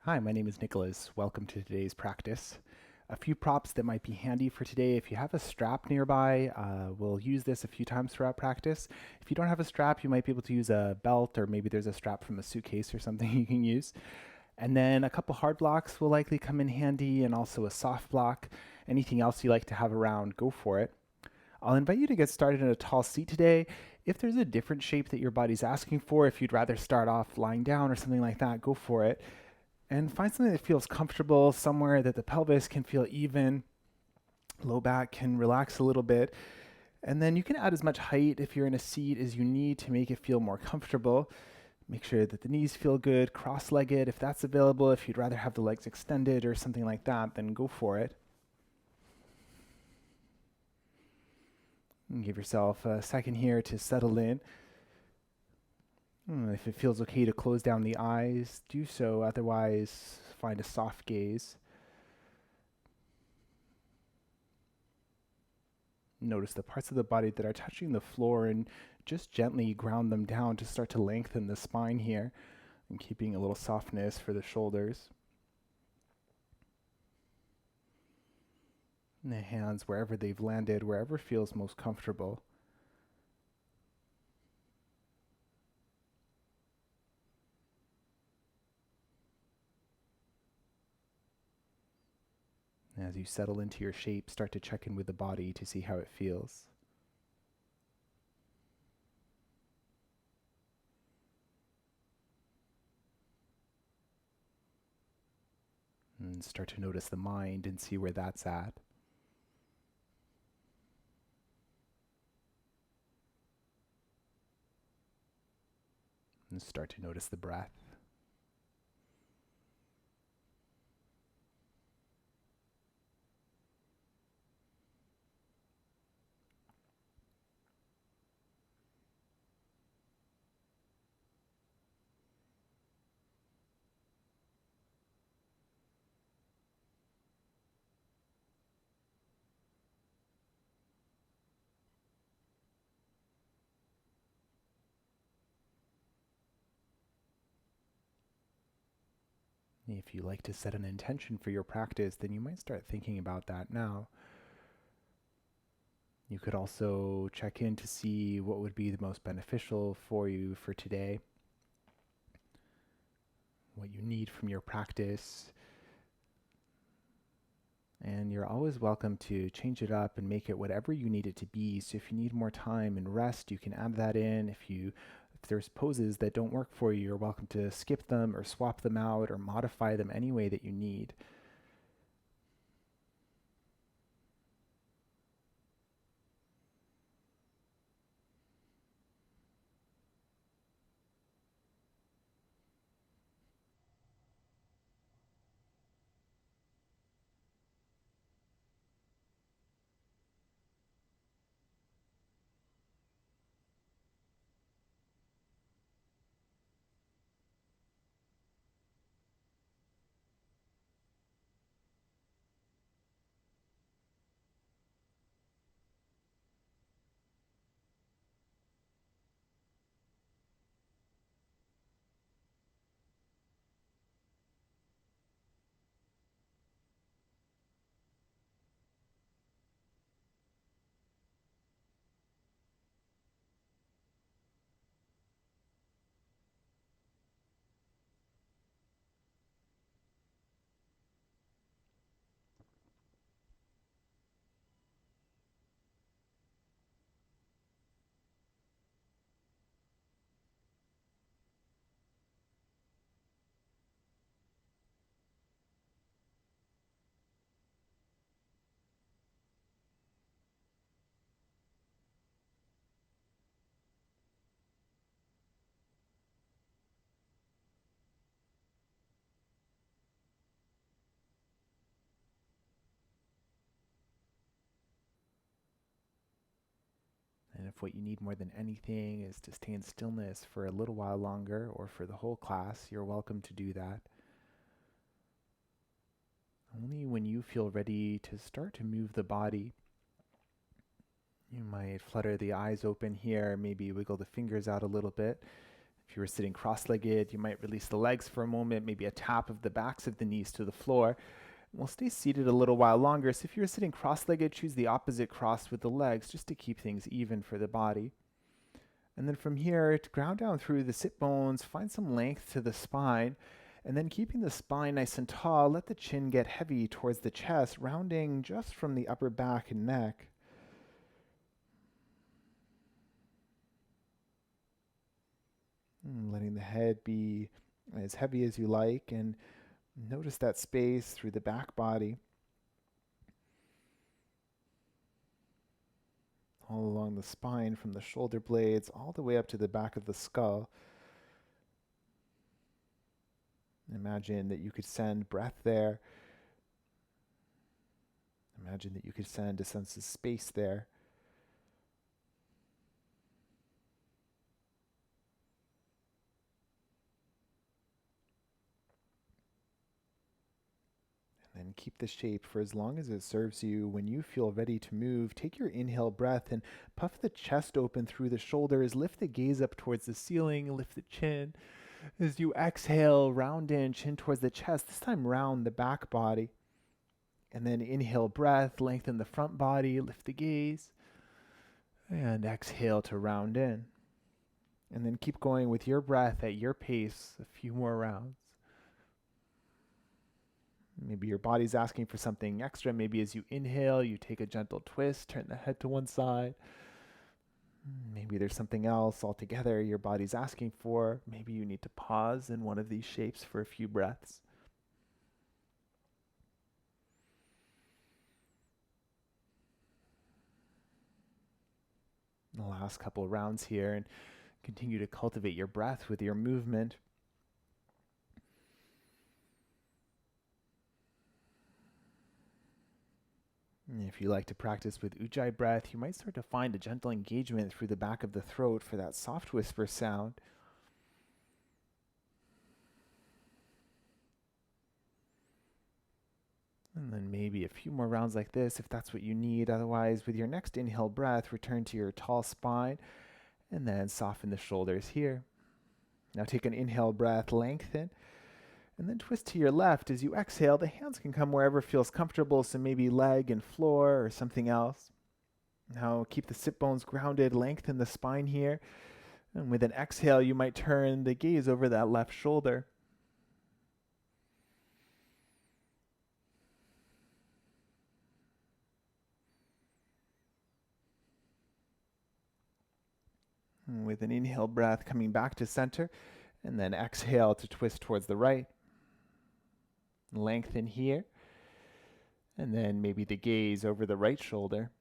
Hi, my name is Nicholas. Welcome to today's practice. A few props that might be handy for today. If you have a strap nearby, we'll use this a few times throughout practice. If you don't have a strap, you might be able to use a belt, or maybe there's a strap from a suitcase or something you can use. And then a couple hard blocks will likely come in handy, and also a soft block. Anything else you like to have around, go for it. I'll invite you to get started in a tall seat today. If there's a different shape that your body's asking for, if you'd rather start off lying down or something like that, go for it. And find something that feels comfortable, somewhere that the pelvis can feel even, low back can relax a little bit. And then you can add as much height if you're in a seat as you need to make it feel more comfortable. Make sure that the knees feel good, cross-legged if that's available. If you'd rather have the legs extended or something like that, then go for it. And give yourself a second here to settle in. If it feels okay to close down the eyes, do so. Otherwise, find a soft gaze. Notice the parts of the body that are touching the floor and just gently ground them down to start to lengthen the spine here and keeping a little softness for the shoulders. And the hands wherever they've landed, wherever feels most comfortable. As you settle into your shape, start to check in with the body to see how it feels. And start to notice the mind and see where that's at. And start to notice the breath. If you like to set an intention for your practice, then you might start thinking about that now. You could also check in to see what would be the most beneficial for you for today, what you need from your practice. And you're always welcome to change it up and make it whatever you need it to be. So if you need more time and rest, you can add that in. If there's poses that don't work for you, you're welcome to skip them or swap them out or modify them any way that you need. And if what you need more than anything is to stay in stillness for a little while longer or for the whole class, you're welcome to do that. Only when you feel ready to start to move the body, you might flutter the eyes open here, maybe wiggle the fingers out a little bit, If you were sitting cross-legged, you might release the legs for a moment, maybe a tap of the backs of the knees to the floor. We'll stay seated a little while longer, so if you're sitting cross-legged, choose the opposite cross with the legs just to keep things even for the body. And then from here, to ground down through the sit bones, find some length to the spine, and then keeping the spine nice and tall, let the chin get heavy towards the chest, rounding just from the upper back and neck. Letting the head be as heavy as you like, and notice that space through the back body. All along the spine from the shoulder blades all the way up to the back of the skull. Imagine that you could send breath there. Imagine that you could send a sense of space there. And then keep the shape for as long as it serves you. When you feel ready to move, take your inhale breath and puff the chest open through the shoulders. Lift the gaze up towards the ceiling. Lift the chin. As you exhale, round in, chin towards the chest. This time round the back body. And then inhale breath, lengthen the front body, lift the gaze. And exhale to round in. And then keep going with your breath at your pace, a few more rounds. Maybe your body's asking for something extra. Maybe as you inhale, you take a gentle twist, turn the head to one side. Maybe there's something else altogether your body's asking for. Maybe you need to pause in one of these shapes for a few breaths. The last couple of rounds here, and continue to cultivate your breath with your movement. If you like to practice with Ujjayi breath, you might start to find a gentle engagement through the back of the throat for that soft whisper sound. And then maybe a few more rounds like this if that's what you need. Otherwise, with your next inhale breath, return to your tall spine and then soften the shoulders here. Now take an inhale breath, lengthen, and then twist to your left. As you exhale, the hands can come wherever feels comfortable, so maybe leg and floor or something else. Now keep the sit bones grounded, lengthen the spine here. And with an exhale, you might turn the gaze over that left shoulder. And with an inhale breath, coming back to center, and then exhale to twist towards the right. Lengthen here, and then maybe the gaze over the right shoulder.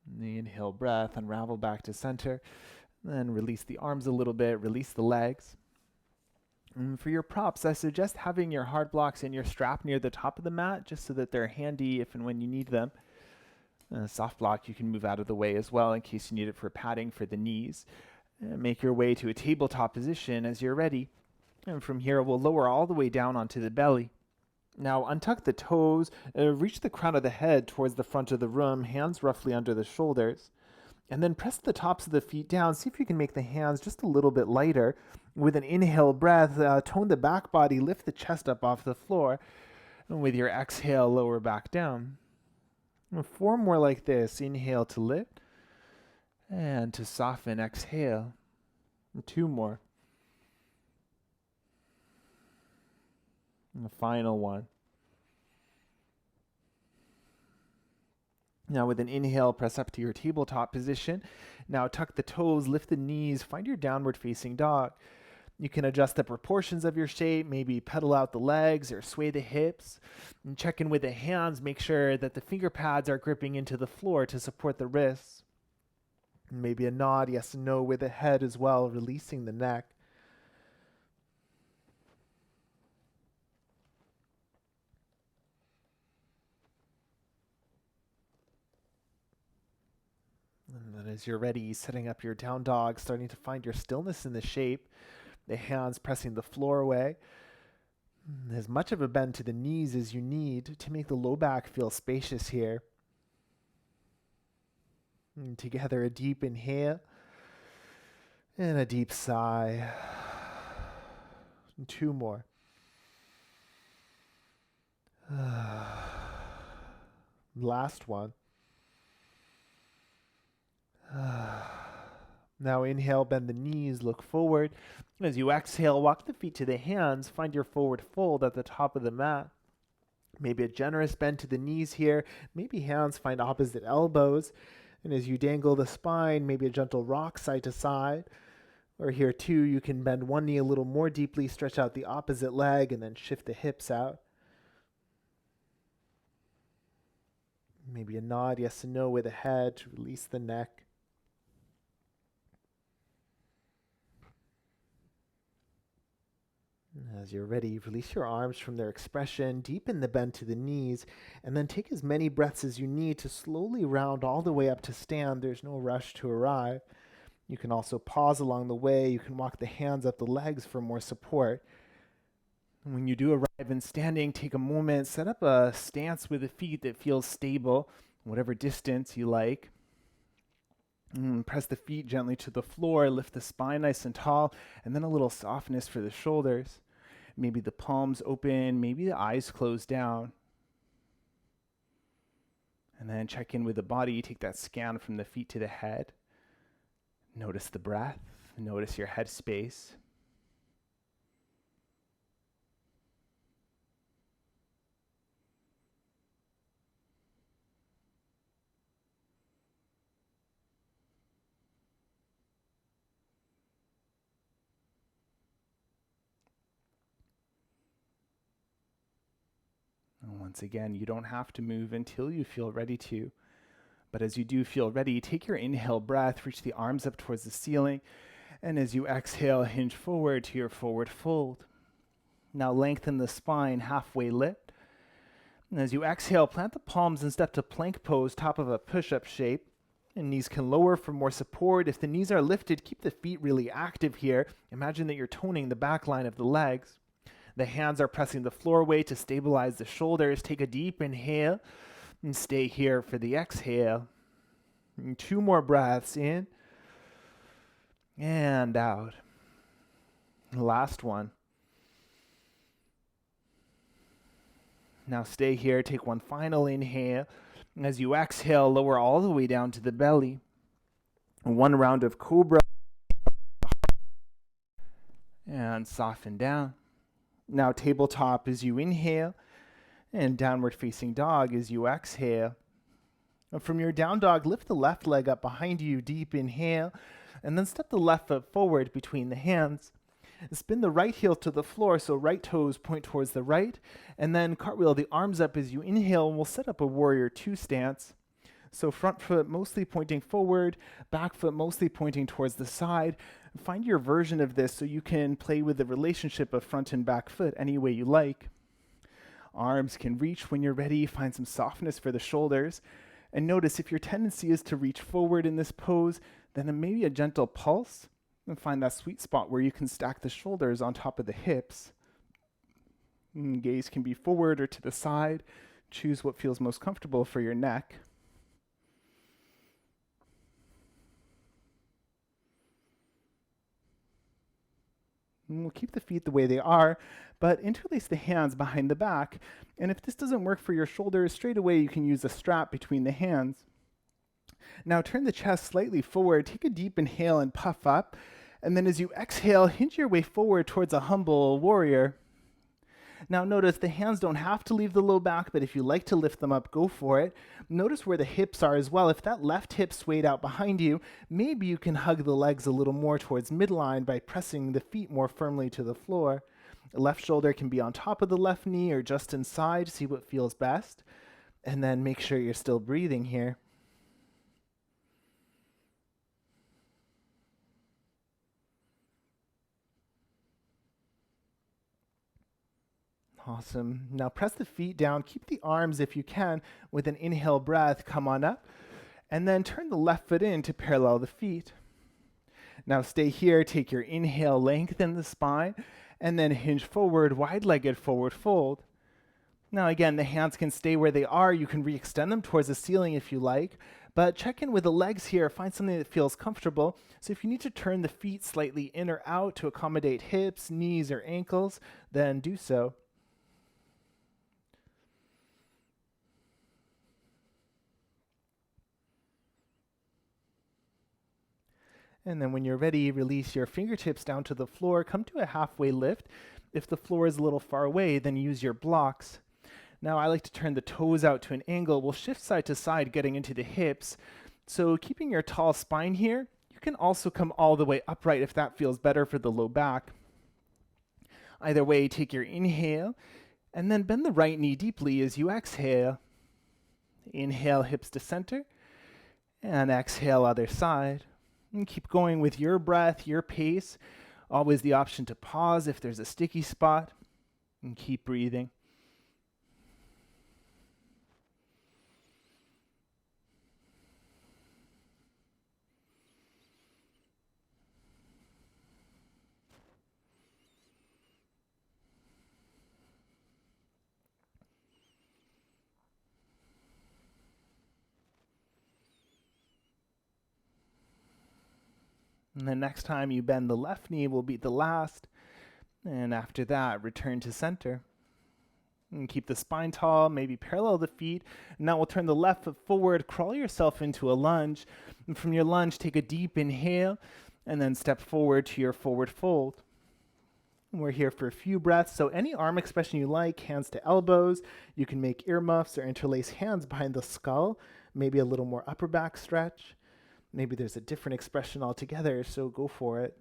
And the inhale breath, unravel back to center, then release the arms a little bit, release the legs. And for your props, I suggest having your hard blocks and your strap near the top of the mat just so that they're handy if and when you need them. A soft block you can move out of the way as well in case you need it for padding for the knees. And make your way to a tabletop position as you're ready. And from here, we'll lower all the way down onto the belly. Now untuck the toes, reach the crown of the head towards the front of the room, hands roughly under the shoulders. And then press the tops of the feet down. See if you can make the hands just a little bit lighter. With an inhale breath, tone the back body, lift the chest up off the floor. And with your exhale, lower back down. And 4 more like this. Inhale to lift. And to soften, exhale. And 2 more. And the final one. Now with an inhale, press up to your tabletop position. Now tuck the toes, lift the knees, find your downward facing dog. You can adjust the proportions of your shape, maybe pedal out the legs or sway the hips. And check in with the hands, make sure that the finger pads are gripping into the floor to support the wrists. And maybe a nod, yes and no, with the head as well, releasing the neck. And then as you're ready, setting up your down dog, starting to find your stillness in the shape. the hands pressing the floor away. As much of a bend to the knees as you need to make the low back feel spacious here. And together, a deep inhale and a deep sigh. And 2 more. Last one. Now inhale, bend the knees, look forward. As you exhale, walk the feet to the hands. Find your forward fold at the top of the mat. Maybe a generous bend to the knees here. Maybe hands find opposite elbows. And as you dangle the spine, maybe a gentle rock side to side. Or here too, you can bend one knee a little more deeply, stretch out the opposite leg, and then shift the hips out. Maybe a nod, yes and no with the head to release the neck. As you're ready, release your arms from their expression, deepen the bend to the knees, and then take as many breaths as you need to slowly round all the way up to stand. There's no rush to arrive. You can also pause along the way. You can walk the hands up the legs for more support. And when you do arrive in standing, take a moment, set up a stance with the feet that feels stable, whatever distance you like. Press the feet gently to the floor, lift the spine nice and tall, and then a little softness for the shoulders. Maybe the palms open, maybe the eyes close down. And then check in with the body, take that scan from the feet to the head. Notice the breath, notice your head space. And once again, you don't have to move until you feel ready to. But as you do feel ready, take your inhale breath, reach the arms up towards the ceiling. And as you exhale, hinge forward to your forward fold. Now lengthen the spine, halfway lift. And as you exhale, plant the palms and step to plank pose, top of a push-up shape. And knees can lower for more support. If the knees are lifted, keep the feet really active here. Imagine that you're toning the back line of the legs. The hands are pressing the floor away to stabilize the shoulders. Take a deep inhale and stay here for the exhale. And 2 more breaths in and out. Last one. Now stay here. Take one final inhale. As you exhale, lower all the way down to the belly. 1 round of cobra. And soften down. Now tabletop as you inhale, and downward facing dog as you exhale. And from your down dog, lift the left leg up behind you, deep inhale, and then step the left foot forward between the hands. Spin the right heel to the floor so right toes point towards the right, and then cartwheel the arms up as you inhale, and we'll set up a warrior 2 stance. So front foot mostly pointing forward, back foot mostly pointing towards the side. Find your version of this so you can play with the relationship of front and back foot any way you like. Arms can reach when you're ready. Find some softness for the shoulders. And notice if your tendency is to reach forward in this pose, then maybe a gentle pulse. And find that sweet spot where you can stack the shoulders on top of the hips. Gaze can be forward or to the side. Choose what feels most comfortable for your neck. And we'll keep the feet the way they are, but interlace the hands behind the back. And if this doesn't work for your shoulders, straight away you can use a strap between the hands. Now turn the chest slightly forward, take a deep inhale and puff up. And then as you exhale, hinge your way forward towards a humble warrior. Now notice the hands don't have to leave the low back, but if you like to lift them up, go for it. Notice where the hips are as well. If that left hip swayed out behind you, maybe you can hug the legs a little more towards midline by pressing the feet more firmly to the floor. The left shoulder can be on top of the left knee or just inside. See what feels best. And then make sure you're still breathing here. Awesome. Now press the feet down. Keep the arms, if you can, with an inhale breath. Come on up. And then turn the left foot in to parallel the feet. Now stay here, take your inhale, lengthen the spine, and then hinge forward, wide-legged forward fold. Now again, the hands can stay where they are. You can re-extend them towards the ceiling if you like, but check in with the legs here. Find something that feels comfortable. So if you need to turn the feet slightly in or out to accommodate hips, knees, or ankles, then do so. And then when you're ready, release your fingertips down to the floor. Come to a halfway lift. If the floor is a little far away, then use your blocks. Now I like to turn the toes out to an angle. We'll shift side to side, getting into the hips. So keeping your tall spine here, you can also come all the way upright if that feels better for the low back. Either way, take your inhale, and then bend the right knee deeply as you exhale. Inhale, hips to center, and exhale, other side. And keep going with your breath, your pace. Always the option to pause if there's a sticky spot, and keep breathing. And the next time you bend the left knee will be the last. And after that, return to center. And keep the spine tall, maybe parallel the feet. Now we'll turn the left foot forward, crawl yourself into a lunge. And from your lunge, take a deep inhale, and then step forward to your forward fold. And we're here for a few breaths, so any arm expression you like, hands to elbows. You can make earmuffs or interlace hands behind the skull, maybe a little more upper back stretch. Maybe there's a different expression altogether, so go for it.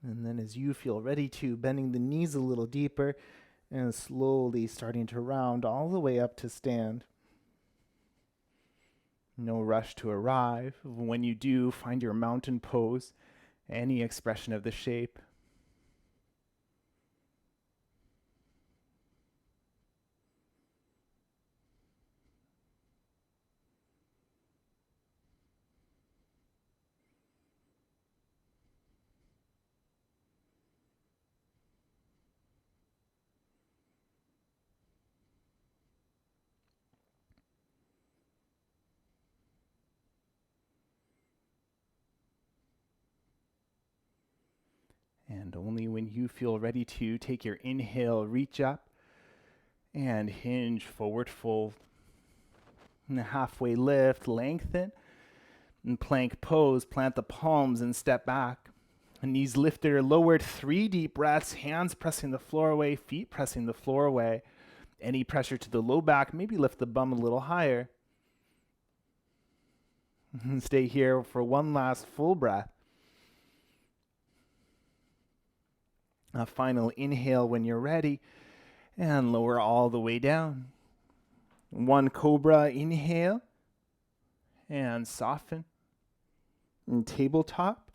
And then as you feel ready to, bending the knees a little deeper and slowly starting to round all the way up to stand. No rush to arrive. When you do, find your mountain pose, any expression of the shape. And only when you feel ready to, take your inhale, reach up, and hinge, forward fold. And a halfway lift, lengthen. And plank pose, plant the palms and step back. And knees lifted or lowered, 3 deep breaths, hands pressing the floor away, feet pressing the floor away. Any pressure to the low back, maybe lift the bum a little higher. And stay here for one last full breath. A final inhale when you're ready, and lower all the way down. 1 cobra inhale, and soften. And tabletop,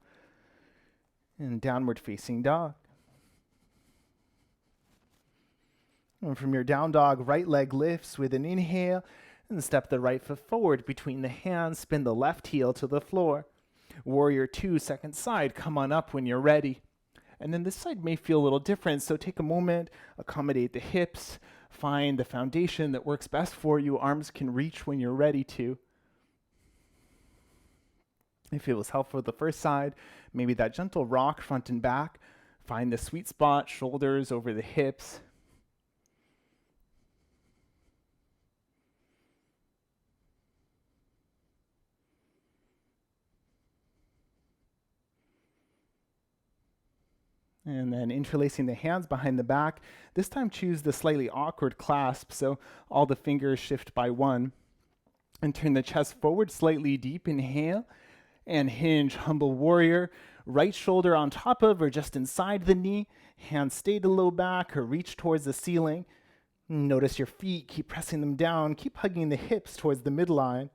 and downward facing dog. And from your down dog, right leg lifts with an inhale, and step the right foot forward between the hands, spin the left heel to the floor. Warrior 2, second side, come on up when you're ready. And then this side may feel a little different, so take a moment, accommodate the hips, find the foundation that works best for you. Arms can reach when you're ready to. If it was helpful the first side, maybe that gentle rock front and back. Find the sweet spot, shoulders over the hips. And then interlacing the hands behind the back. This time choose the slightly awkward clasp, so all the fingers shift by 1. And turn the chest forward slightly, deep inhale. And hinge, humble warrior. Right shoulder on top of or just inside the knee. Hands stay to low back or reach towards the ceiling. Notice your feet, keep pressing them down. Keep hugging the hips towards the midline.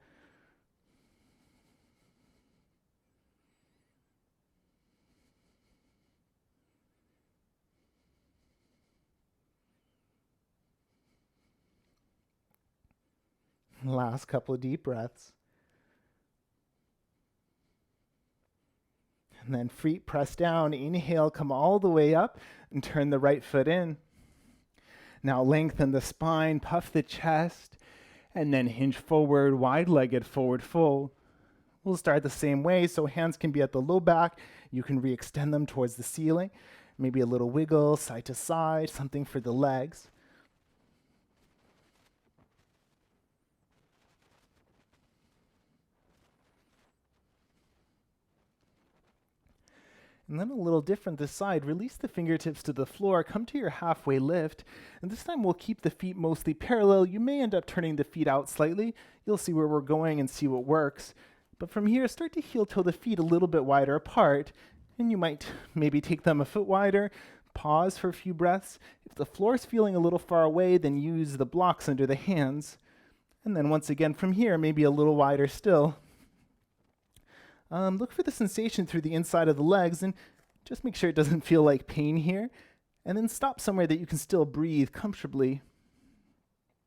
Last couple of deep breaths. And then feet press down. Inhale, come all the way up and turn the right foot in. Now lengthen the spine, puff the chest, and then hinge forward, wide-legged forward fold. We'll start the same way, so hands can be at the low back. You can re-extend them towards the ceiling. Maybe a little wiggle, side to side, something for the legs. And then a little different this side, release the fingertips to the floor, come to your halfway lift, and this time we'll keep the feet mostly parallel. You may end up turning the feet out slightly. You'll see where we're going and see what works. But from here, start to heel toe the feet a little bit wider apart, and you might maybe take them a foot wider, pause for a few breaths. If the floor is feeling a little far away, then use the blocks under the hands. And then once again from here, maybe a little wider still. Look for the sensation through the inside of the legs and just make sure it doesn't feel like pain here. And then stop somewhere that you can still breathe comfortably.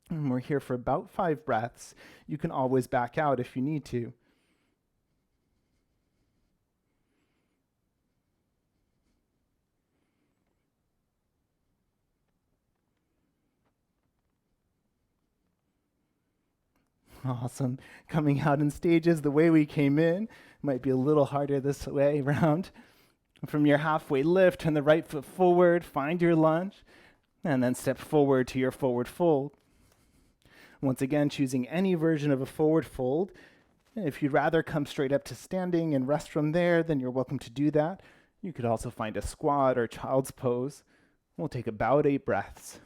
And we're here for about 5 breaths. You can always back out if you need to. Awesome. Coming out in stages the way we came in. Might be a little harder this way around. From your halfway lift, turn the right foot forward, find your lunge, and then step forward to your forward fold. Once again, choosing any version of a forward fold. If you'd rather come straight up to standing and rest from there, then you're welcome to do that. You could also find a squat or child's pose. We'll take about 8 breaths.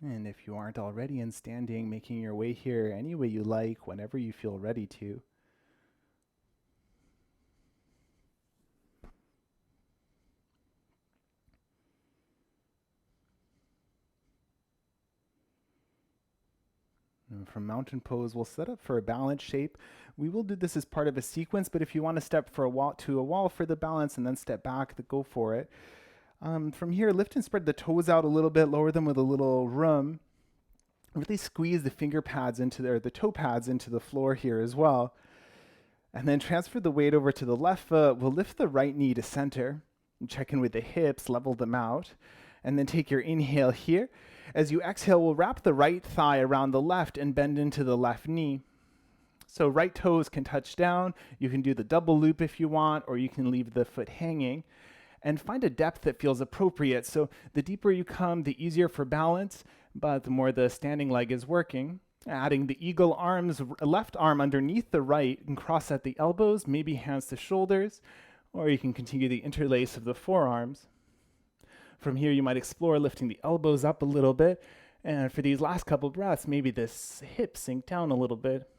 And if you aren't already in standing, making your way here any way you like, whenever you feel ready to. And from mountain pose, we'll set up for a balance shape. We will do this as part of a sequence, but if you want to step for a wall for the balance and then step back, go for it. From here, lift and spread the toes out a little bit, lower them with a little room. Really squeeze the finger pads the toe pads into the floor here as well. And then transfer the weight over to the left foot. We'll lift the right knee to center and check in with the hips, level them out. And then take your inhale here. As you exhale, we'll wrap the right thigh around the left and bend into the left knee. So right toes can touch down. You can do the double loop if you want, or you can leave the foot hanging. And find a depth that feels appropriate. So the deeper you come, the easier for balance, but the more the standing leg is working. Adding the eagle arms, left arm underneath the right and cross at the elbows, maybe hands to shoulders, or you can continue the interlace of the forearms. From here, you might explore lifting the elbows up a little bit. And for these last couple breaths, maybe this hip sink down a little bit.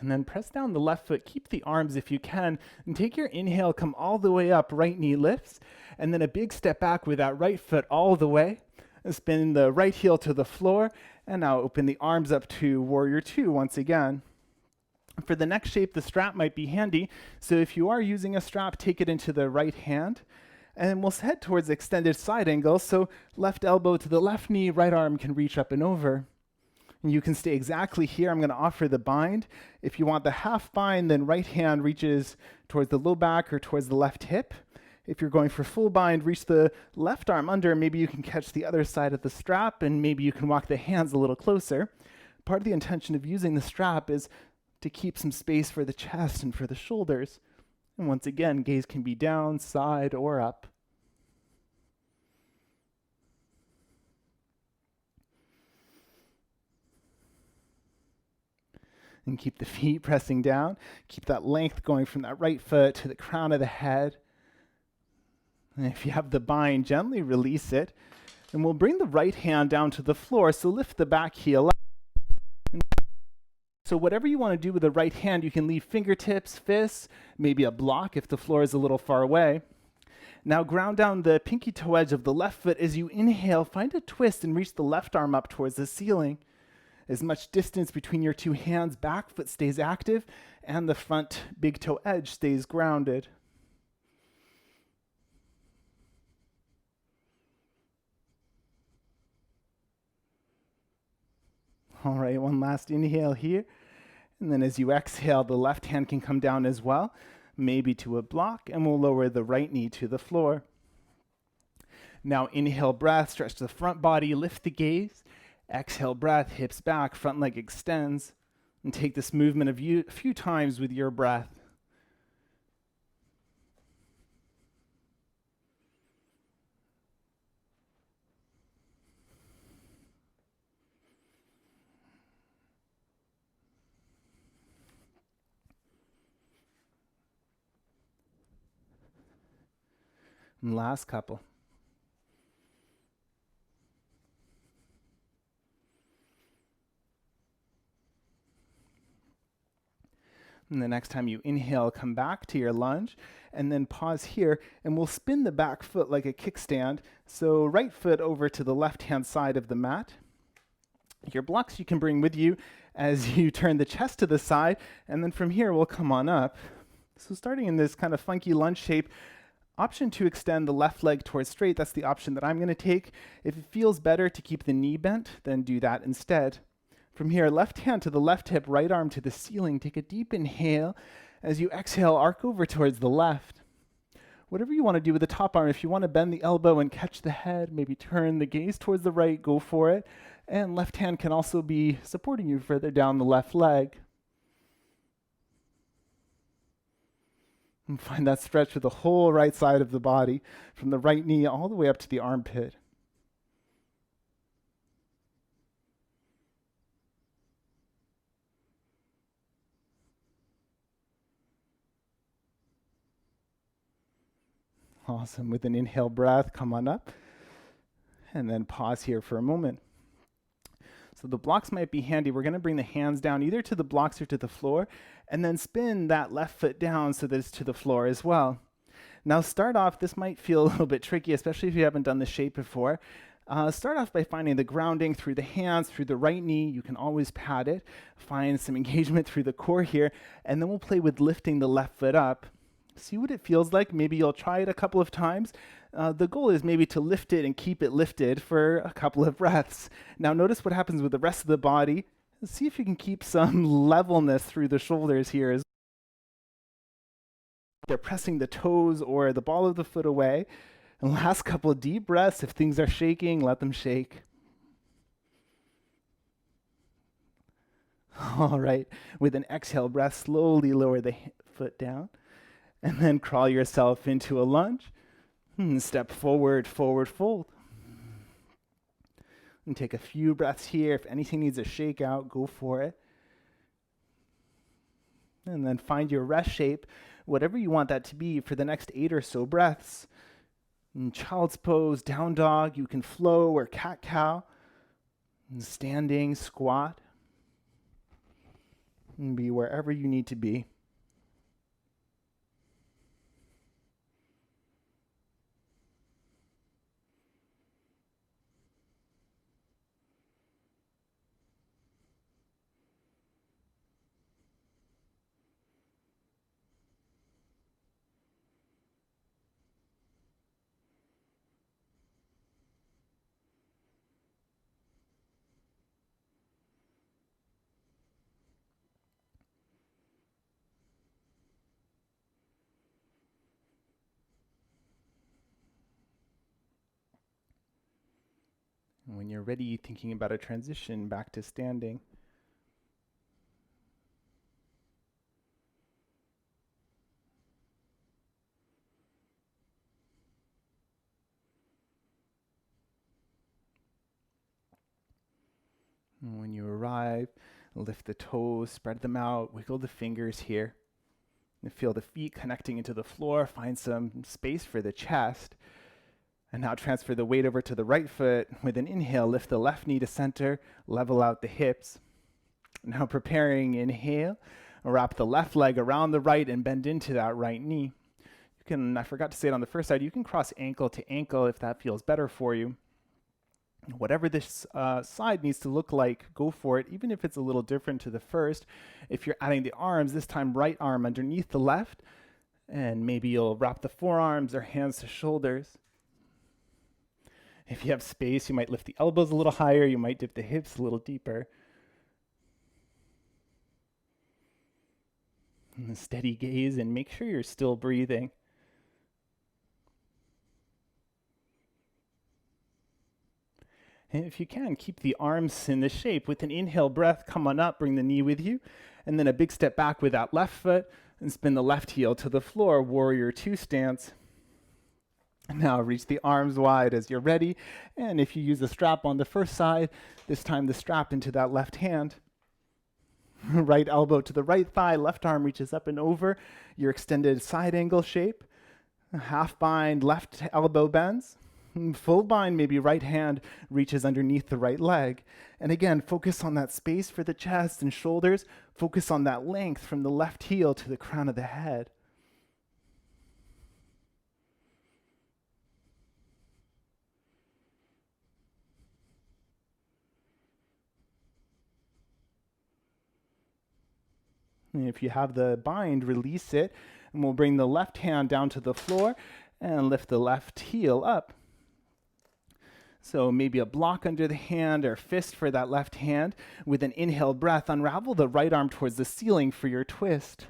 And then press down the left foot, keep the arms if you can, and take your inhale, come all the way up, right knee lifts, and then a big step back with that right foot all the way. And spin the right heel to the floor, and now open the arms up to Warrior 2 once again. For the next shape, the strap might be handy, so if you are using a strap, take it into the right hand, and we'll head towards extended side angle, so left elbow to the left knee, right arm can reach up and over. And you can stay exactly here. I'm going to offer the bind. If you want the half bind, then right hand reaches towards the low back or towards the left hip. If you're going for full bind, reach the left arm under. Maybe you can catch the other side of the strap, and maybe you can walk the hands a little closer. Part of the intention of using the strap is to keep some space for the chest and for the shoulders. And once again, gaze can be down, side, or up. And keep the feet pressing down. Keep that length going from that right foot to the crown of the head. And if you have the bind, gently release it. And we'll bring the right hand down to the floor, so lift the back heel up. So whatever you want to do with the right hand, you can leave fingertips, fists, maybe a block if the floor is a little far away. Now ground down the pinky toe edge of the left foot. As you inhale, find a twist and reach the left arm up towards the ceiling. As much distance between your two hands, back foot stays active, and the front big toe edge stays grounded. All right, one last inhale here. And then as you exhale, the left hand can come down as well, maybe to a block, and we'll lower the right knee to the floor. Now inhale breath, stretch the front body, lift the gaze. Exhale breath, hips back, front leg extends. And take this movement a few times with your breath. And last couple. And the next time you inhale, come back to your lunge, and then pause here, and we'll spin the back foot like a kickstand. So right foot over to the left-hand side of the mat. Your blocks you can bring with you as you turn the chest to the side, and then from here we'll come on up. So starting in this kind of funky lunge shape, option to extend the left leg towards straight, that's the option that I'm going to take. If it feels better to keep the knee bent, then do that instead. From here, left hand to the left hip, right arm to the ceiling. Take a deep inhale. As you exhale, arc over towards the left. Whatever you want to do with the top arm, if you want to bend the elbow and catch the head, maybe turn the gaze towards the right, go for it. And left hand can also be supporting you further down the left leg. And find that stretch for the whole right side of the body, from the right knee all the way up to the armpit. Awesome. With an inhale breath, come on up. And then pause here for a moment. So the blocks might be handy. We're going to bring the hands down either to the blocks or to the floor, and then spin that left foot down so that it's to the floor as well. Now start off, this might feel a little bit tricky, especially if you haven't done this shape before. Start off by finding the grounding through the hands, through the right knee. You can always pad it. Find some engagement through the core here, and then we'll play with lifting the left foot up. See what it feels like. Maybe you'll try it a couple of times. The goal is maybe to lift it and keep it lifted for a couple of breaths. Now notice what happens with the rest of the body. See if you can keep some levelness through the shoulders here as they're pressing the toes or the ball of the foot away. And last couple of deep breaths. If things are shaking, let them shake. All right. With an exhale breath, slowly lower the foot down. And then crawl yourself into a lunge. Step forward, forward fold. And take a few breaths here. If anything needs a shake out, go for it. And then find your rest shape, whatever you want that to be for the next 8 or so breaths. In child's pose, down dog, you can flow or cat-cow. Standing, squat. And be wherever you need to be. And when you're ready, thinking about a transition back to standing. And when you arrive, Lift the toes, spread them out, wiggle the fingers here. And feel the feet connecting into the floor. Find some space for the chest. And now transfer the weight over to the right foot. With an inhale, lift the left knee to center, level out the hips. Now preparing, inhale, wrap the left leg around the right and bend into that right knee. You can, I forgot to say it on the first side, you can cross ankle to ankle if that feels better for you. Whatever this side needs to look like, go for it, even if it's a little different to the first. If you're adding the arms, this time right arm underneath the left, and maybe you'll wrap the forearms or hands to shoulders. If you have space, you might lift the elbows a little higher, you might dip the hips a little deeper. And a steady gaze, and make sure you're still breathing. And if you can, keep the arms in this shape. With an inhale breath, come on up, bring the knee with you, and then a big step back with that left foot, and spin the left heel to the floor, warrior two stance. Now reach the arms wide as you're ready, and if you use the strap on the first side, this time the strap into that left hand. Right elbow to the right thigh, left arm reaches up and over, your extended side angle shape. Half bind, left elbow bends. Full bind, maybe right hand reaches underneath the right leg. And again, focus on that space for the chest and shoulders. Focus on that length from the left heel to the crown of the head. And if you have the bind, release it. And we'll bring the left hand down to the floor and lift the left heel up. So maybe a block under the hand or fist for that left hand. With an inhale breath, unravel the right arm towards the ceiling for your twist.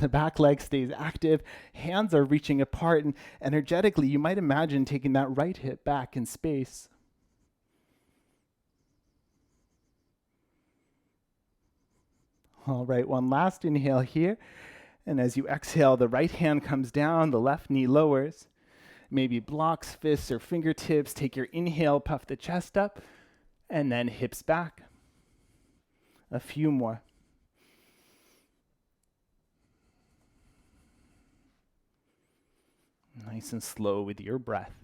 The back leg stays active. Hands are reaching apart, and energetically, you might imagine taking that right hip back in space. All right, one last inhale here. And as you exhale, the right hand comes down, the left knee lowers. Maybe blocks, fists, or fingertips. Take your inhale, puff the chest up, and then hips back. A few more. Nice and slow with your breath.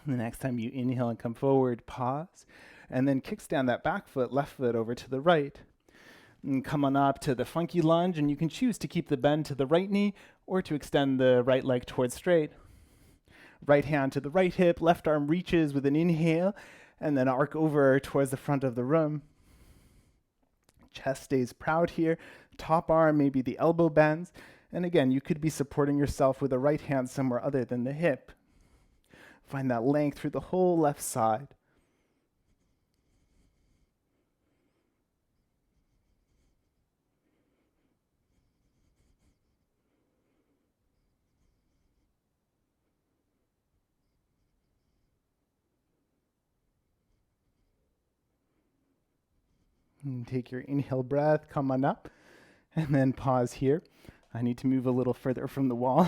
The next time you inhale and come forward, pause, and then kickstand that back foot, left foot over to the right. And come on up to the funky lunge, and you can choose to keep the bend to the right knee or to extend the right leg towards straight. Right hand to the right hip, left arm reaches with an inhale, and then arc over towards the front of the room. Chest stays proud here. Top arm, maybe the elbow bends. And again, you could be supporting yourself with a right hand somewhere other than the hip. Find that length through the whole left side. And take your inhale breath, come on up, and then pause here. I need to move a little further from the wall.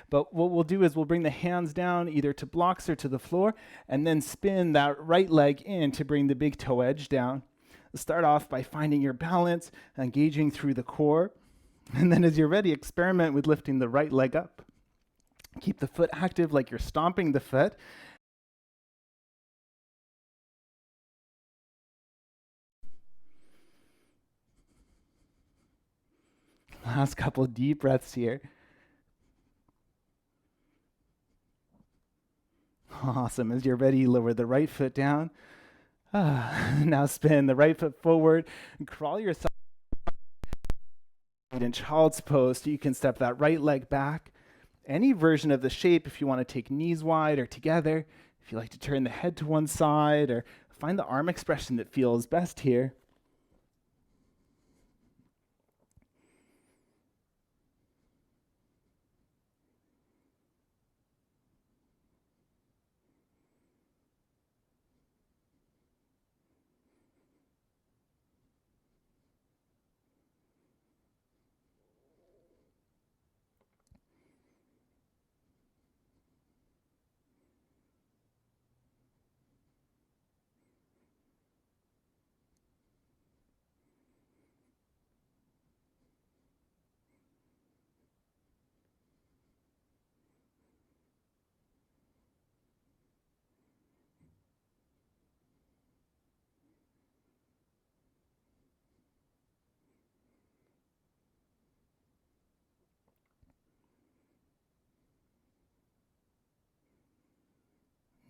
But what we'll do is we'll bring the hands down either to blocks or to the floor, and then spin that right leg in to bring the big toe edge down. Start off by finding your balance, engaging through the core. And then as you're ready, experiment with lifting the right leg up. Keep the foot active like you're stomping the foot. Last couple deep breaths here. Awesome. As you're ready, lower the right foot down. Now spin the right foot forward and crawl yourself in child's pose so you can step that right leg back. Any version of the shape if you want to take knees wide or together. If you like to turn the head to one side or Find the arm expression that feels best here.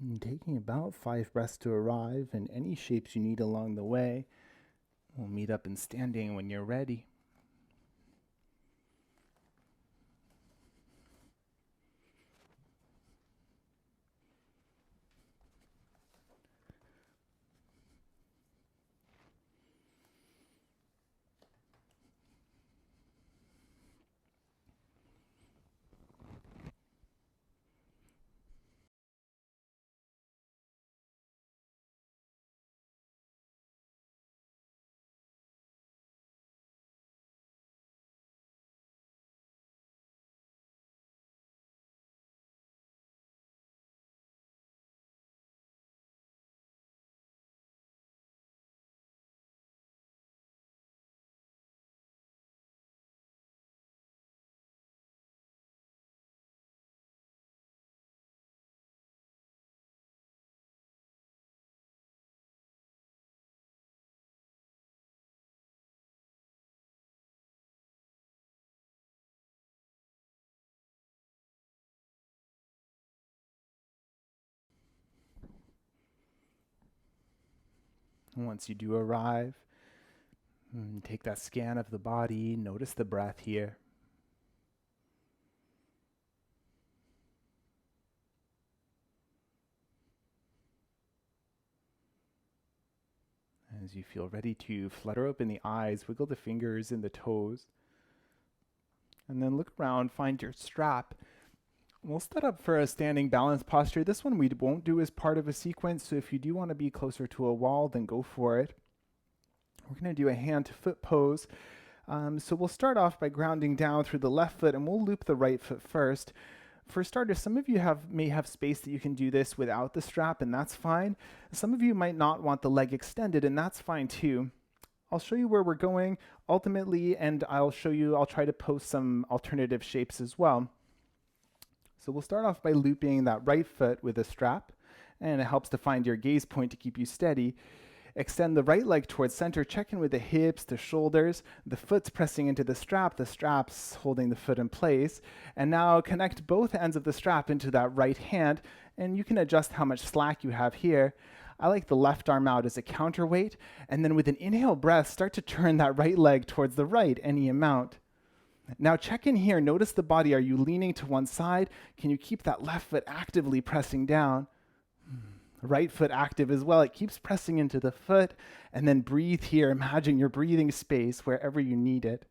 And taking about 5 breaths to arrive, and any shapes you need along the way. We'll meet up in standing when you're ready. And once you do arrive, take that scan of the body, notice the breath here. As you feel ready to flutter open the eyes, wiggle the fingers and the toes, and then look around, find your strap. We'll set up for a standing balance posture. This one we won't do as part of a sequence, so if you do want to be closer to a wall, then go for it. We're going to do a hand to foot pose. So we'll start off by grounding down through the left foot, and we'll loop the right foot first. For starters, some of you may have space that you can do this without the strap, and that's fine. Some of you might not want the leg extended, and that's fine too. I'll show you where we're going ultimately, and I'll try to post some alternative shapes as well. So we'll start off by looping that right foot with a strap, and it helps to find your gaze point to keep you steady. Extend the right leg towards center, check in with the hips, the shoulders, the foot's pressing into the strap's holding the foot in place. And now connect both ends of the strap into that right hand, and you can adjust how much slack you have here. I like the left arm out as a counterweight, and then with an inhale breath, start to turn that right leg towards the right, any amount. Now check in here, notice the body. Are you leaning to one side? Can you keep that left foot actively pressing down? Right foot active as well. It keeps pressing into the foot, and then breathe here. Imagine your breathing space wherever you need it.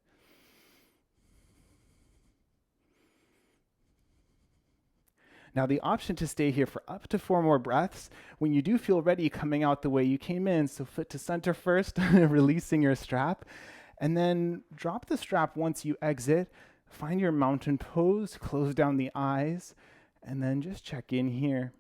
Now the option to stay here for up to 4 more breaths. When you do feel ready, coming out the way you came in, so foot to center first, releasing your strap, and then drop the strap once you exit. Find your mountain pose, close down the eyes, and then just check in here.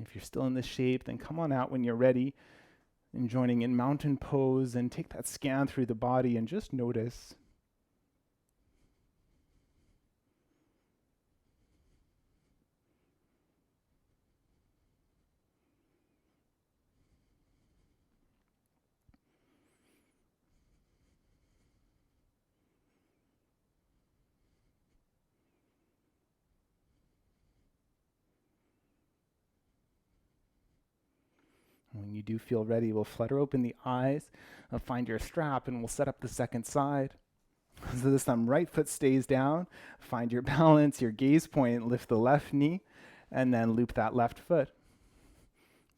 If you're still in this shape, then come on out when you're ready and joining in mountain pose, and take that scan through the body and just notice. When you do feel ready, we'll flutter open the eyes, find your strap, and we'll set up the second side. So this time, right foot stays down, find your balance, your gaze point, lift the left knee, and then loop that left foot.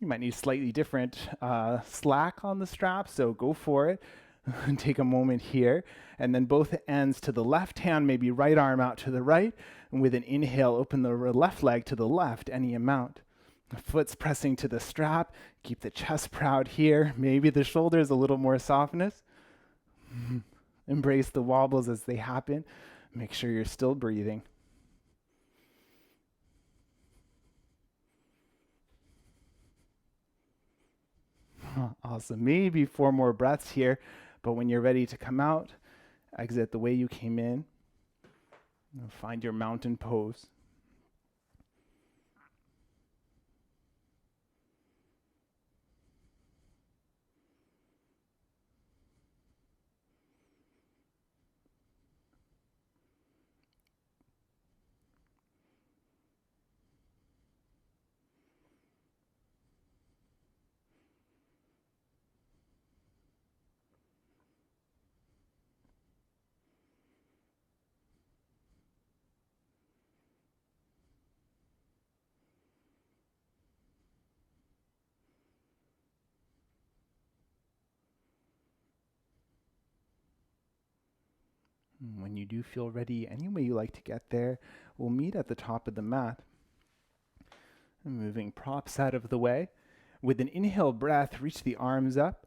You might need slightly different slack on the strap, so go for it. Take a moment here, and then both ends to the left hand, maybe right arm out to the right, and with an inhale, open the left leg to the left, any amount. The foot's pressing to the strap, keep the chest proud here, maybe the shoulders a little more softness. Embrace the wobbles as they happen. Make sure you're still breathing. Awesome. Maybe 4 more breaths here, but when you're ready to come out, exit the way you came in. Find your mountain pose. When you do feel ready, any way you like to get there, we'll meet at the top of the mat. Moving props out of the way. With an inhale breath, reach the arms up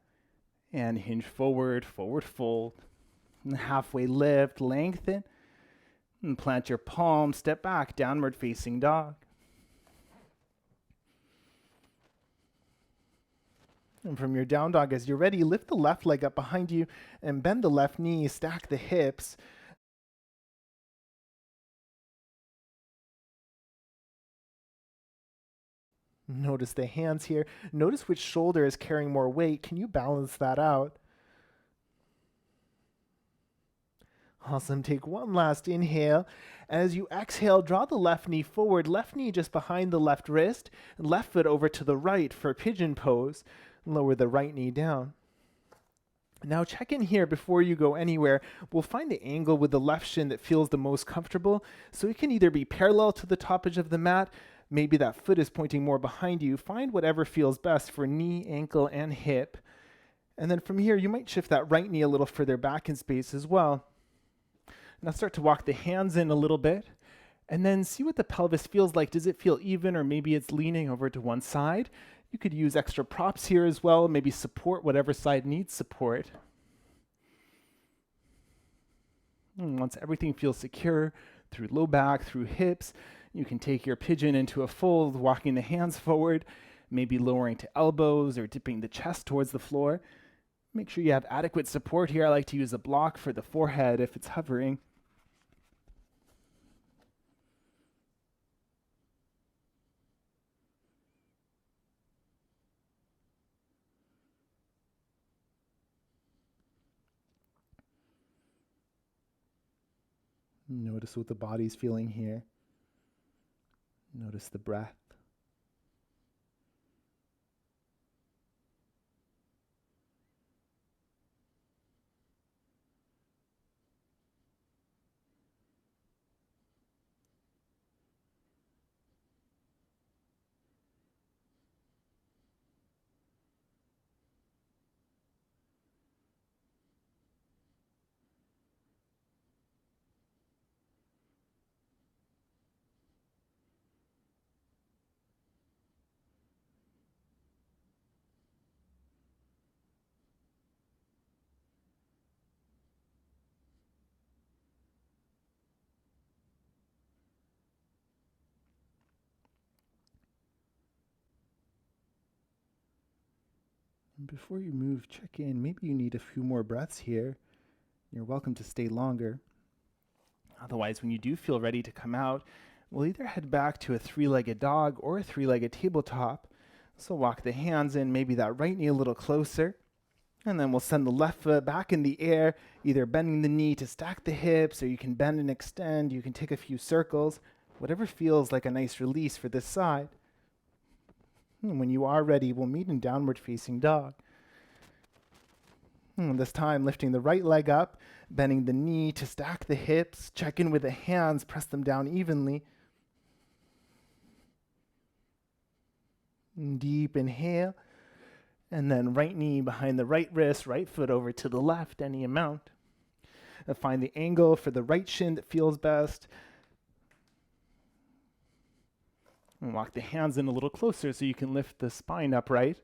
and hinge forward, forward fold. And halfway lift, lengthen. And plant your palms, step back, downward facing dog. And from your down dog, as you're ready, lift the left leg up behind you and bend the left knee, stack the hips. Notice the hands here. Notice which shoulder is carrying more weight. Can you balance that out? Awesome. Take one last inhale. As you exhale, draw the left knee forward, left knee just behind the left wrist, and left foot over to the right for pigeon pose. Lower the right knee down. Now check in here before you go anywhere. We'll find the angle with the left shin that feels the most comfortable. So it can either be parallel to the top edge of the mat, maybe that foot is pointing more behind you. Find whatever feels best for knee, ankle, and hip. And then from here, you might shift that right knee a little further back in space as well. Now start to walk the hands in a little bit. And then see what the pelvis feels like. Does it feel even, or maybe it's leaning over to one side? You could use extra props here as well, maybe support whatever side needs support. And once everything feels secure, through low back, through hips, you can take your pigeon into a fold, walking the hands forward, maybe lowering to elbows or dipping the chest towards the floor. Make sure you have adequate support here. I like to use a block for the forehead if it's hovering. Notice what the body's feeling here. Notice the breath. And before you move, check in. Maybe you need a few more breaths here. You're welcome to stay longer. Otherwise, when you do feel ready to come out, we'll either head back to a 3-legged dog or a 3-legged tabletop. So walk the hands in, maybe that right knee a little closer. And then we'll send the left foot back in the air, either bending the knee to stack the hips, or you can bend and extend. You can take a few circles, whatever feels like a nice release for this side. And when you are ready, we'll meet in downward facing dog. And this time, lifting the right leg up, bending the knee to stack the hips, check in with the hands, press them down evenly. And deep inhale, and then right knee behind the right wrist, right foot over to the left, any amount. And find the angle for the right shin that feels best. And walk the hands in a little closer so you can lift the spine upright.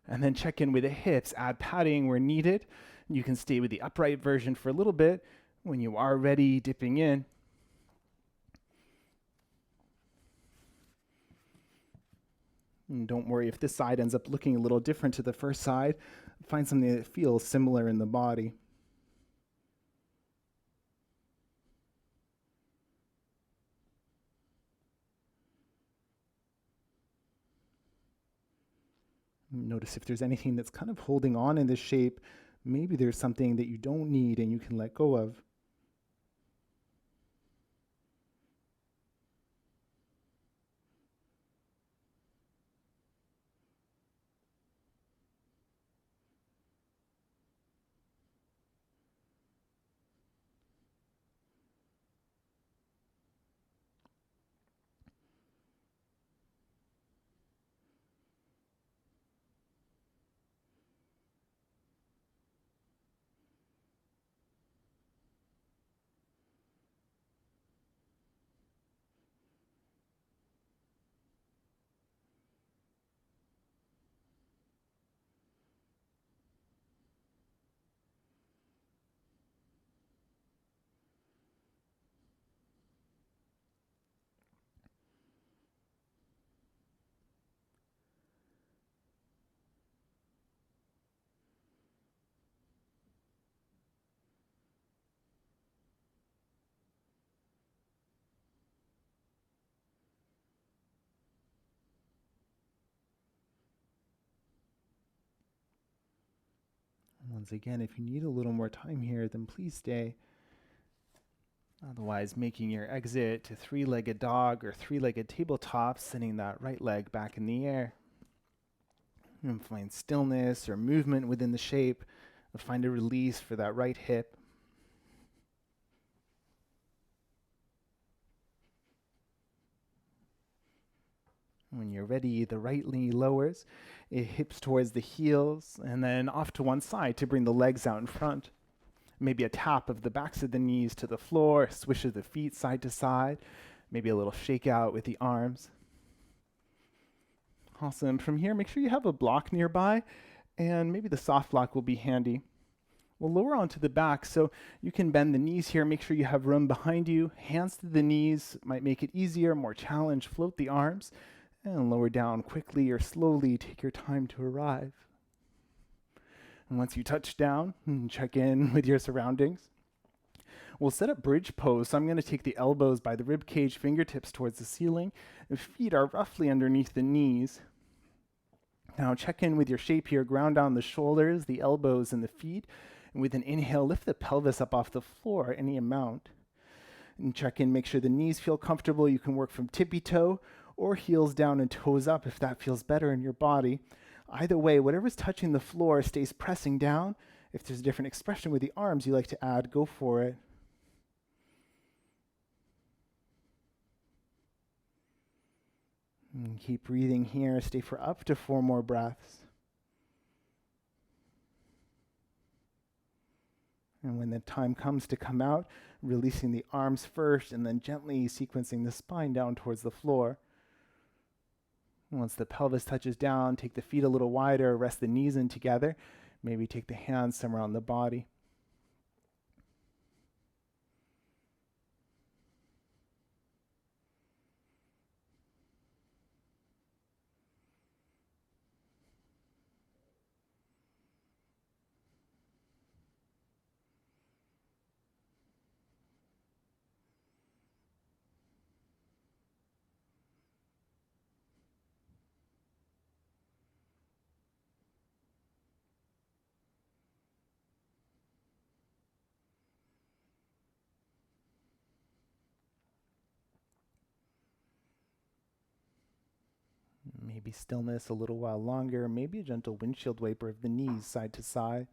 And then check in with the hips, add padding where needed. You can stay with the upright version for a little bit. When you are ready, dipping in. And don't worry if this side ends up looking a little different to the first side. Find something that feels similar in the body. Notice if there's anything that's kind of holding on in this shape. Maybe there's something that you don't need and you can let go of. Once again, if you need a little more time here, then please stay. Otherwise, making your exit to three-legged dog or three-legged tabletop, sending that right leg back in the air. And find stillness or movement within the shape. Find a release for that right hip. When you're ready, the right knee lowers, it hips towards the heels, and then off to one side to bring the legs out in front. Maybe a tap of the backs of the knees to the floor, a swish of the feet side to side, maybe a little shake out with the arms. Awesome. From here, make sure you have a block nearby, and maybe the soft block will be handy. We'll lower onto the back, so you can bend the knees here. Make sure you have room behind you. Hands to the knees might make it easier, more challenge. Float the arms, and lower down quickly or slowly. Take your time to arrive. And once you touch down, check in with your surroundings. We'll set up bridge pose, so I'm going to take the elbows by the rib cage, fingertips towards the ceiling, and feet are roughly underneath the knees. Now check in with your shape here, ground down the shoulders, the elbows, and the feet. And with an inhale, lift the pelvis up off the floor, any amount. And check in, make sure the knees feel comfortable. You can work from tippy toe or heels down and toes up if that feels better in your body. Either way, whatever's touching the floor stays pressing down. If there's a different expression with the arms you like to add, go for it. And keep breathing here. Stay for up to 4 more breaths. And when the time comes to come out, releasing the arms first and then gently sequencing the spine down towards the floor. Once the pelvis touches down, take the feet a little wider, rest the knees in together. Maybe take the hands somewhere on the body. Maybe stillness a little while longer, maybe a gentle windshield wiper of the knees side to side.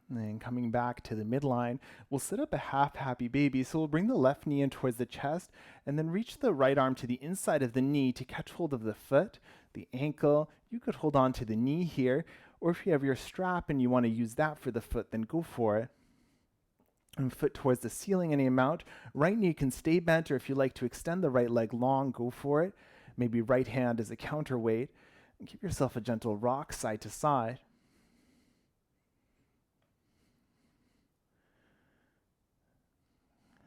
And then coming back to the midline, we'll sit up a half happy baby. So we'll bring the left knee in towards the chest and then reach the right arm to the inside of the knee to catch hold of the foot, the ankle. You could hold on to the knee here, or if you have your strap and you want to use that for the foot, then go for it. And foot towards the ceiling any amount. Right knee can stay bent, or if you like to extend the right leg long, go for it. Maybe right hand as a counterweight. And give yourself a gentle rock side to side.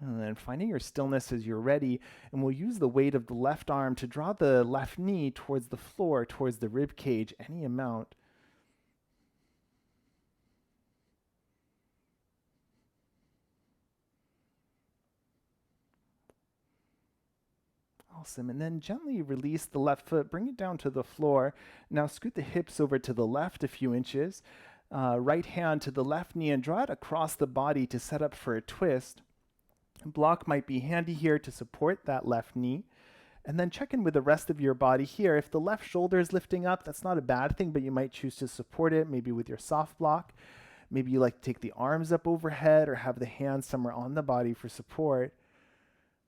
And then finding your stillness as you're ready, and we'll use the weight of the left arm to draw the left knee towards the floor, towards the rib cage, any amount. Awesome. And then gently release the left foot, bring it down to the floor. Now scoot the hips over to the left a few inches. Right hand to the left knee and draw it across the body to set up for a twist. Block might be handy here to support that left knee. And then check in with the rest of your body here. If the left shoulder is lifting up, that's not a bad thing, but you might choose to support it, maybe with your soft block. Maybe you like to take the arms up overhead or have the hands somewhere on the body for support.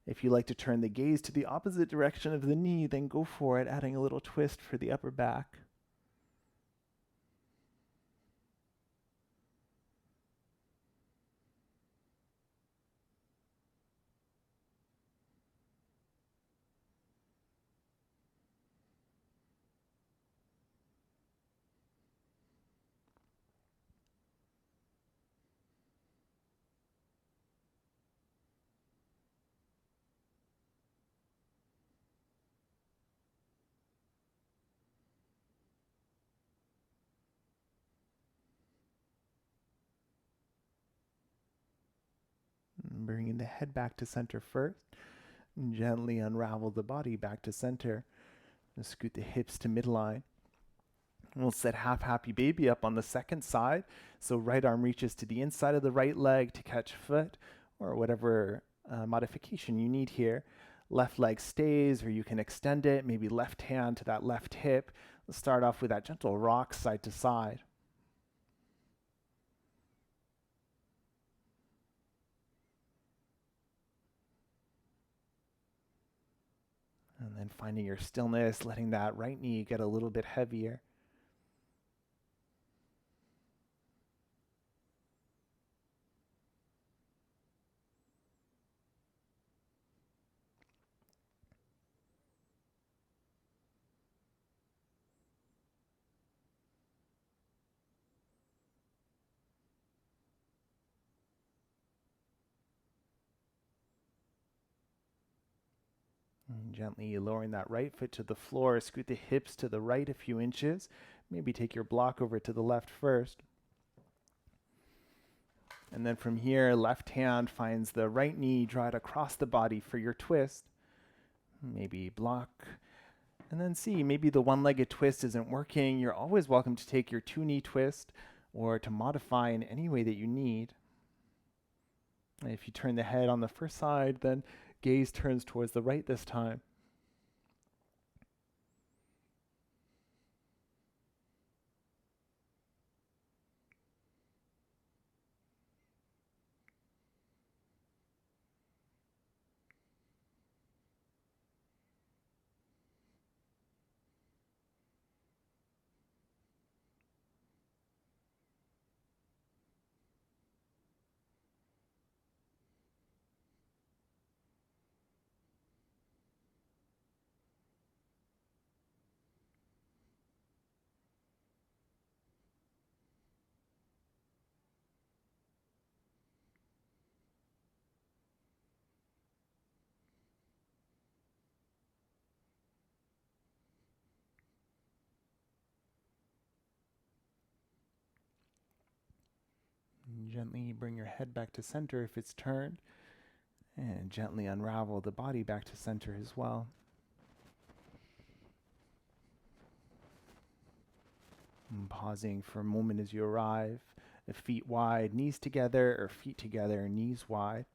If you like to turn the gaze to the opposite direction of the knee, then go for it, adding a little twist for the upper back. Bringing the head back to center first. And gently unravel the body back to center. And scoot the hips to midline. We'll set half happy baby up on the second side. So right arm reaches to the inside of the right leg to catch foot or whatever modification you need here. Left leg stays, or you can extend it, maybe left hand to that left hip. Let's start off with that gentle rock side to side. And then finding your stillness, letting that right knee get a little bit heavier. And gently lowering that right foot to the floor, scoot the hips to the right a few inches. Maybe take your block over to the left first. And then from here, left hand finds the right knee, draw it across the body for your twist. Maybe block. And then see, maybe the one-legged twist isn't working. You're always welcome to take your two-knee twist or to modify in any way that you need. And if you turn the head on the first side, then gaze turns towards the right this time. And gently bring your head back to center if it's turned, and gently unravel the body back to center as well. And pausing for a moment as you arrive, feet wide, knees together, or feet together, knees wide.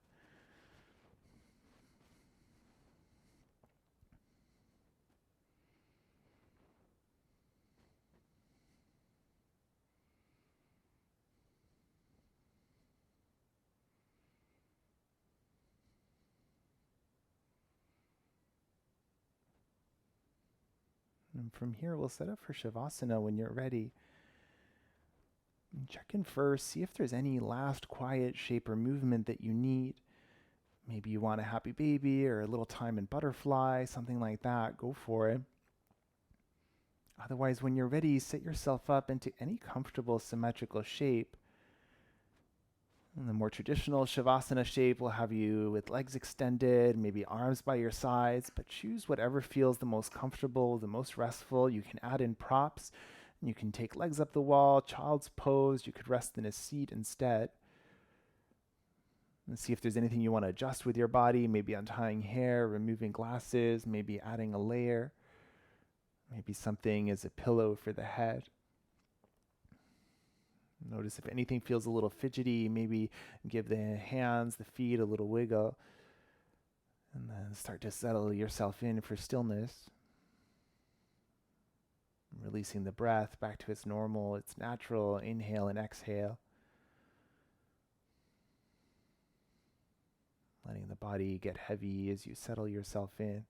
And from here, we'll set up for Shavasana when you're ready. And check in first, see if there's any last quiet shape or movement that you need. Maybe you want a happy baby or a little time in butterfly, something like that. Go for it. Otherwise, when you're ready, set yourself up into any comfortable symmetrical shape. And the more traditional Shavasana shape will have you with legs extended, maybe arms by your sides, but choose whatever feels the most comfortable, the most restful. You can add in props. You can take legs up the wall, child's pose. You could rest in a seat instead. And see if there's anything you want to adjust with your body, maybe untying hair, removing glasses, maybe adding a layer. Maybe something as a pillow for the head. Notice if anything feels a little fidgety, maybe give the hands, the feet a little wiggle. And then start to settle yourself in for stillness. Releasing the breath back to its normal, its natural inhale and exhale. Letting the body get heavy as you settle yourself in.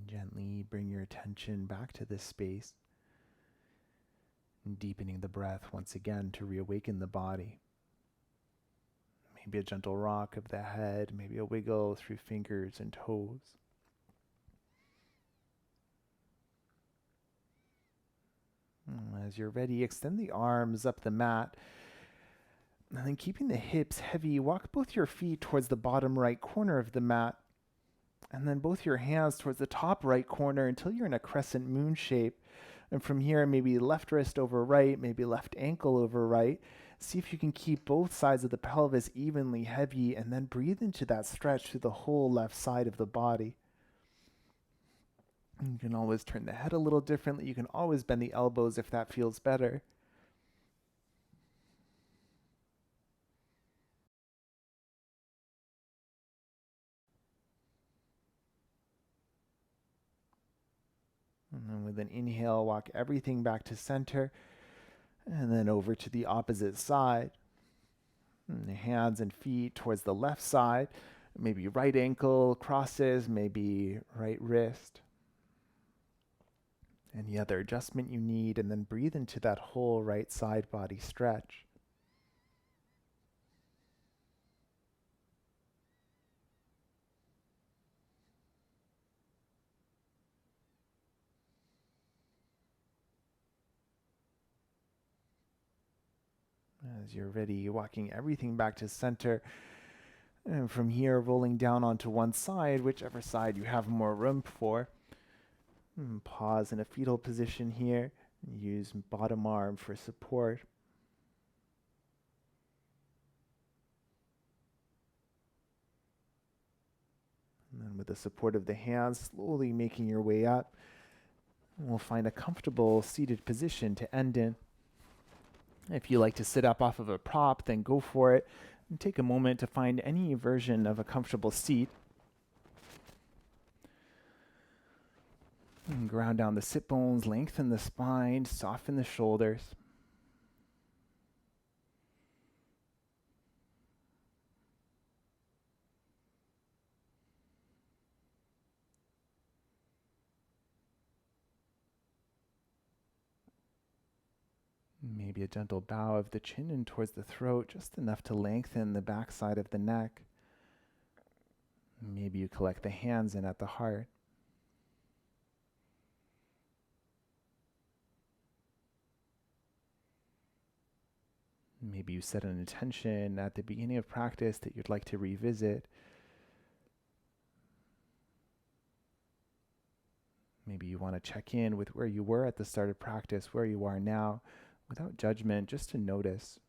Gently bring your attention back to this space, deepening the breath once again to reawaken the body. Maybe a gentle rock of the head, maybe a wiggle through fingers and toes. As you're ready, extend the arms up the mat. And then keeping the hips heavy, walk both your feet towards the bottom right corner of the mat. And then both your hands towards the top right corner until you're in a crescent moon shape. And from here, maybe left wrist over right, maybe left ankle over right. See if you can keep both sides of the pelvis evenly heavy, and then breathe into that stretch through the whole left side of the body. You can always turn the head a little differently. You can always bend the elbows if that feels better. And then with an inhale, walk everything back to center, and then over to the opposite side. And the hands and feet towards the left side. Maybe right ankle crosses, maybe right wrist. Any other adjustment you need, and then breathe into that whole right side body stretch. As you're ready, walking everything back to center. And from here, rolling down onto one side, whichever side you have more room for. And pause in a fetal position here. Use bottom arm for support. And then with the support of the hands, slowly making your way up. And we'll find a comfortable seated position to end in. If you like to sit up off of a prop, then go for it. And take a moment to find any version of a comfortable seat. And ground down the sit bones, lengthen the spine, soften the shoulders. Maybe a gentle bow of the chin in towards the throat, just enough to lengthen the backside of the neck. Maybe you collect the hands in at the heart. Maybe you set an intention at the beginning of practice that you'd like to revisit. Maybe you want to check in with where you were at the start of practice, where you are now, without judgment, just to notice.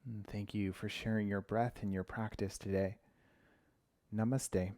And thank you for sharing your breath and your practice today. Namaste.